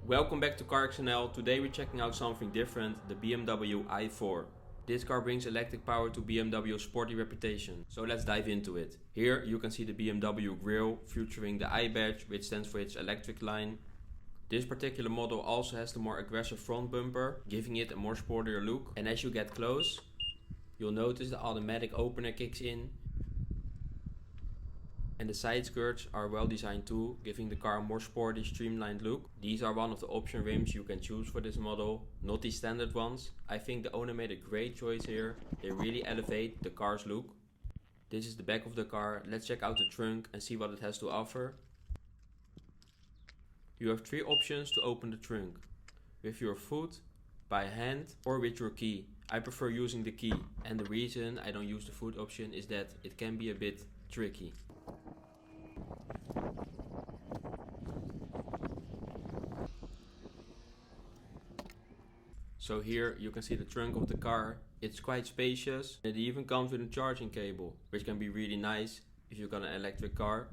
Welcome back to CarXNL. Today we're checking out something different, the BMW i4. This car brings electric power to BMW's sporty reputation, so let's dive into it. Here you can see the BMW grille featuring the I badge, which stands for its electric line. This particular model also has the more aggressive front bumper, giving it a more sportier look. And as you get close, you'll notice the automatic opener kicks in. And the side skirts are well designed too, giving the car a more sporty, streamlined look. These are one of the option rims you can choose for this model, not the standard ones. I think the owner made a great choice here. They really elevate the car's look. This is the back of the car. Let's check out the trunk and see what it has to offer. You have three options to open the trunk: with your foot, by hand, or with your key. I prefer using the key, and the reason I don't use the foot option is that it can be a bit tricky. So here you can see the trunk of the car. It's quite spacious. It even comes with a charging cable, which can be really nice if you've got an electric car.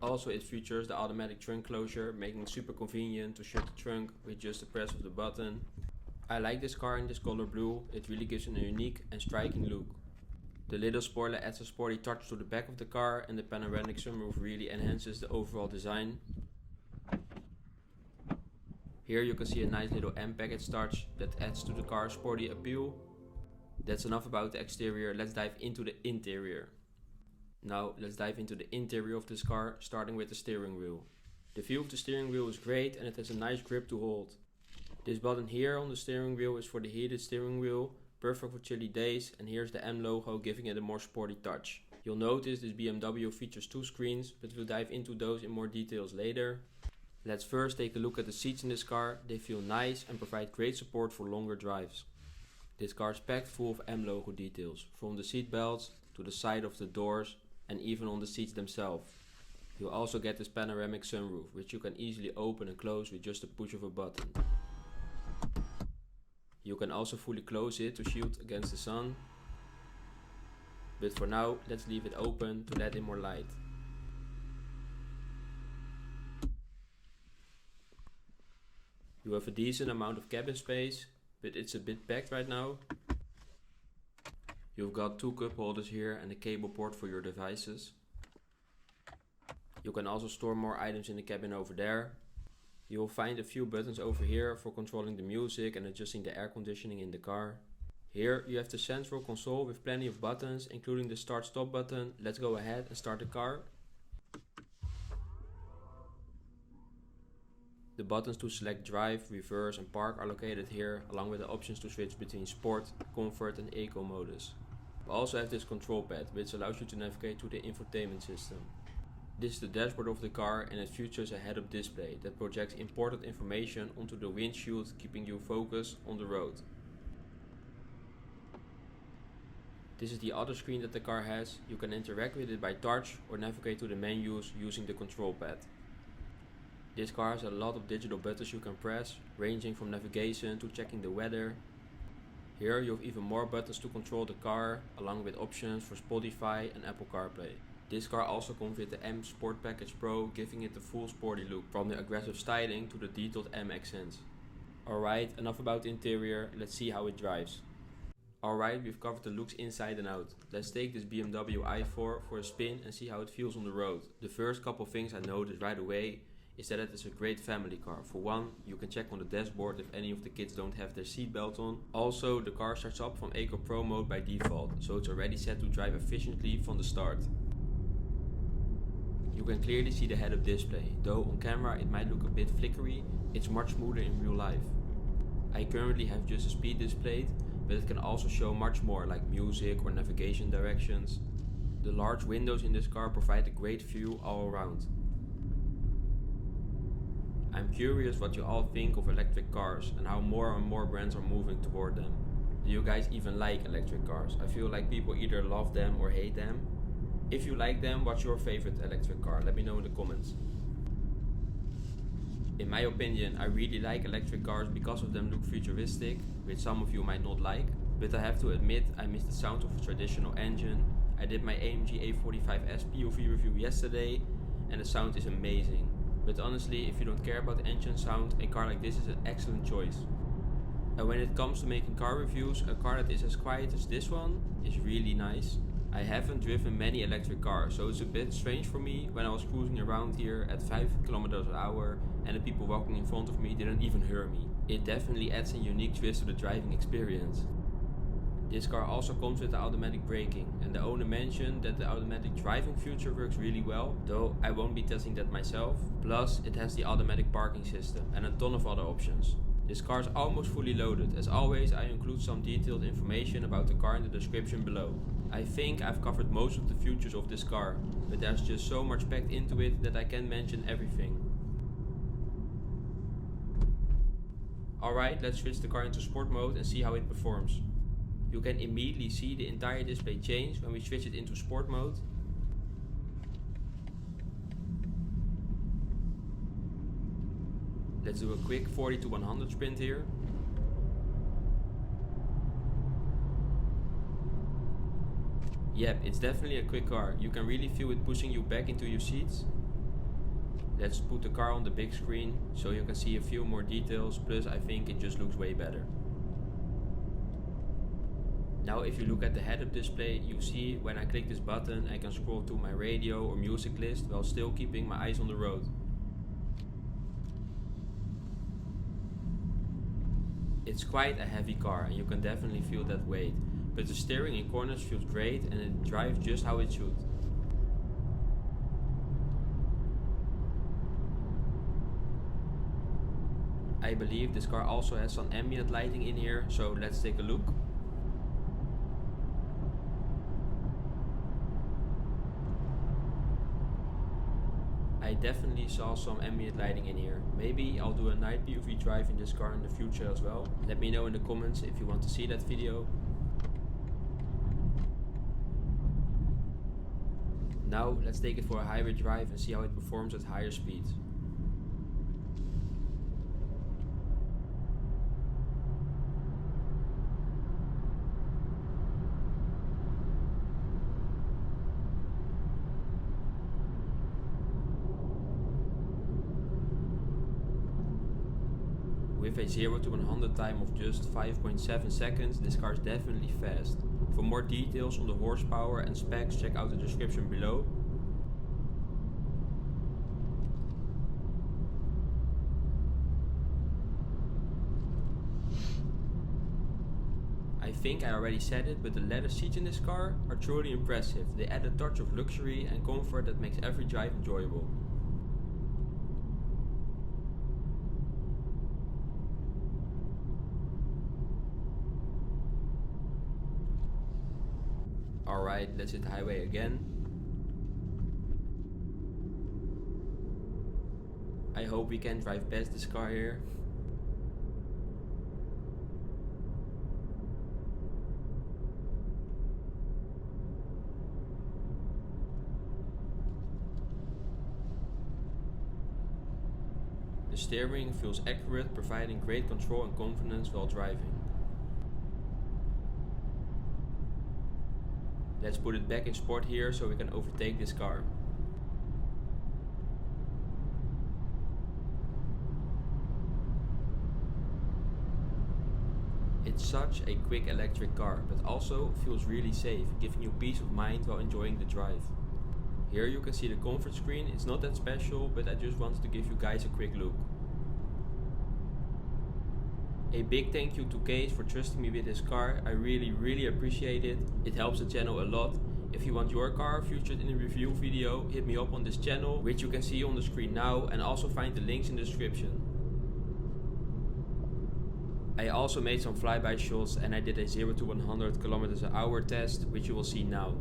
Also, it features the automatic trunk closure, making it super convenient to shut the trunk with just the press of the button. I like this car in this color blue. It really gives it a unique and striking look. The little spoiler adds a sporty touch to the back of the car, and the panoramic sunroof really enhances the overall design. Here you can see a nice little M package touch that adds to the car's sporty appeal. That's enough about the exterior, let's dive into the interior. Now let's dive into the interior of this car, starting with the steering wheel. The feel of the steering wheel is great and it has a nice grip to hold. This button here on the steering wheel is for the heated steering wheel, perfect for chilly days, and here's the M logo giving it a more sporty touch. You'll notice this BMW features two screens, but we'll dive into those in more details later. Let's first take a look at the seats in this car. They feel nice and provide great support for longer drives. This car is packed full of M logo details, from the seat belts to the side of the doors and even on the seats themselves. You'll also get this panoramic sunroof, which you can easily open and close with just a push of a button. You can also fully close it to shield against the sun. But for now, let's leave it open to let in more light. You have a decent amount of cabin space, but it's a bit packed right now. You've got two cup holders here and a cable port for your devices. You can also store more items in the cabin over there. You will find a few buttons over here for controlling the music and adjusting the air conditioning in the car. Here you have the central console with plenty of buttons, including the start stop button. Let's go ahead and start the car. The buttons to select drive, reverse and park are located here, along with the options to switch between sport, comfort and eco modus. We also have this control pad, which allows you to navigate to the infotainment system. This is the dashboard of the car and it features a head-up display that projects important information onto the windshield, keeping you focused on the road. This is the other screen that the car has. You can interact with it by touch or navigate to the menus using the control pad. This car has a lot of digital buttons you can press, ranging from navigation to checking the weather. Here you have even more buttons to control the car, along with options for Spotify and Apple CarPlay. This car also comes with the M Sport Package Pro, giving it a full sporty look, from the aggressive styling to the detailed M accents. Alright, enough about the interior, let's see how it drives. Alright, we've covered the looks inside and out. Let's take this BMW i4 for a spin and see how it feels on the road. The first couple things I noticed right away is that it is a great family car. For one, you can check on the dashboard if any of the kids don't have their seatbelt on. Also, the car starts up from Eco Pro mode by default, so it's already set to drive efficiently from the start. You can clearly see the head-up display, though on camera it might look a bit flickery, it's much smoother in real life. I currently have just a speed displayed, but it can also show much more like music or navigation directions. The large windows in this car provide a great view all around. I'm curious what you all think of electric cars and how more and more brands are moving toward them. Do you guys even like electric cars? I feel like people either love them or hate them. If you like them, what's your favorite electric car? Let me know in the comments. In my opinion, I really like electric cars because of them look futuristic, which some of you might not like. But I have to admit, I miss the sound of a traditional engine. I did my AMG A45S POV review yesterday and the sound is amazing. But honestly, if you don't care about engine sound, a car like this is an excellent choice. And when it comes to making car reviews, a car that is as quiet as this one is really nice. I haven't driven many electric cars, so it's a bit strange for me when I was cruising around here at 5 km an hour and the people walking in front of me didn't even hear me. It definitely adds a unique twist to the driving experience. This car also comes with the automatic braking, and the owner mentioned that the automatic driving feature works really well, though I won't be testing that myself. Plus, it has the automatic parking system and a ton of other options. This car is almost fully loaded. As always, I include some detailed information about the car in the description below. I think I've covered most of the features of this car, but there's just so much packed into it that I can't mention everything. Alright, let's switch the car into sport mode and see how it performs. You can immediately see the entire display change when we switch it into sport mode. Let's do a quick 40 to 100 sprint here. Yep, it's definitely a quick car. You can really feel it pushing you back into your seats. Let's put the car on the big screen so you can see a few more details, plus I think it just looks way better. Now if you look at the head-up display, you see when I click this button I can scroll to my radio or music list while still keeping my eyes on the road. It's quite a heavy car and you can definitely feel that weight, but the steering in corners feels great and it drives just how it should. I believe this car also has some ambient lighting in here, so let's take a look. I definitely saw some ambient lighting in here. Maybe I'll do a night POV drive in this car in the future as well. Let me know in the comments if you want to see that video. Now let's take it for a highway drive and see how it performs at higher speeds. With a 0 to 100 time of just 5.7 seconds, this car is definitely fast. For more details on the horsepower and specs, check out the description below. I think I already said it, but the leather seats in this car are truly impressive. They add a touch of luxury and comfort that makes every drive enjoyable. Alright, let's hit the highway again. I hope we can drive past this car here. The steering feels accurate, providing great control and confidence while driving. Let's put it back in sport here so we can overtake this car. It's such a quick electric car, but also feels really safe, giving you peace of mind while enjoying the drive. Here you can see the comfort screen. It's not that special, but I just wanted to give you guys a quick look. A big thank you to Case for trusting me with this car. I really appreciate it. It helps the channel a lot. If you want your car featured in a review video, hit me up on this channel, which you can see on the screen now, and also find the links in the description. I also made some flyby shots and I did a 0 to 100 km an hour test, which you will see now.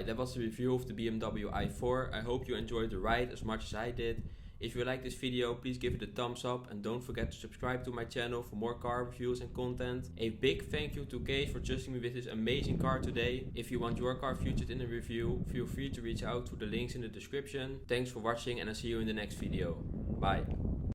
Alright, that was the review of the BMW i4. I hope you enjoyed the ride as much as I did. If you like this video, please give it a thumbs up and don't forget to subscribe to my channel for more car reviews and content. A big thank you to Kees for trusting me with this amazing car today. If you want your car featured in a review, feel free to reach out to the links in the description. Thanks for watching and I'll see you in the next video. Bye.